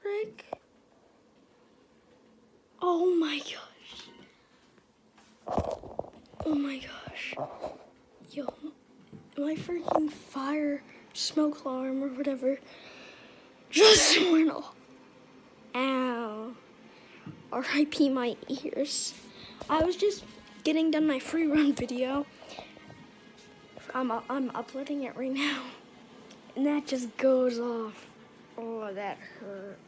frick? Oh my gosh. Oh my gosh. Yo, my freaking fire smoke alarm or whatever just went off. Ow. R.I.P. my ears. I was just getting done my free run video. I'm uploading it right now. And that just goes off. Oh, that hurt.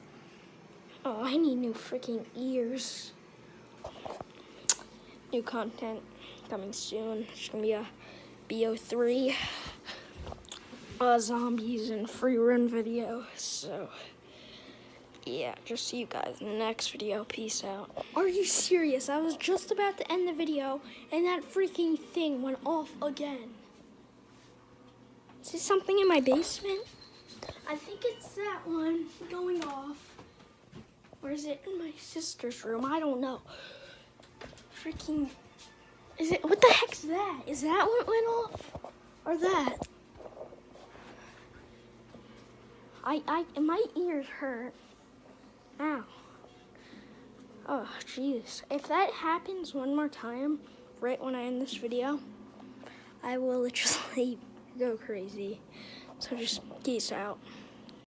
Oh, I need new freaking ears. New content coming soon. It's gonna be a BO3 zombies and free run video. So yeah, just see you guys in the next video. Peace out. Are you serious? I was just about to end the video and that freaking thing went off again. Is there something in my basement? I think it's that one going off. Or is it in my sister's room? I don't know. Freaking, is it, what the heck's that? Is that what went off? Or that? My ears hurt. Ow. Oh, jeez. If that happens one more time, right when I end this video, I will literally go crazy. So just peace out.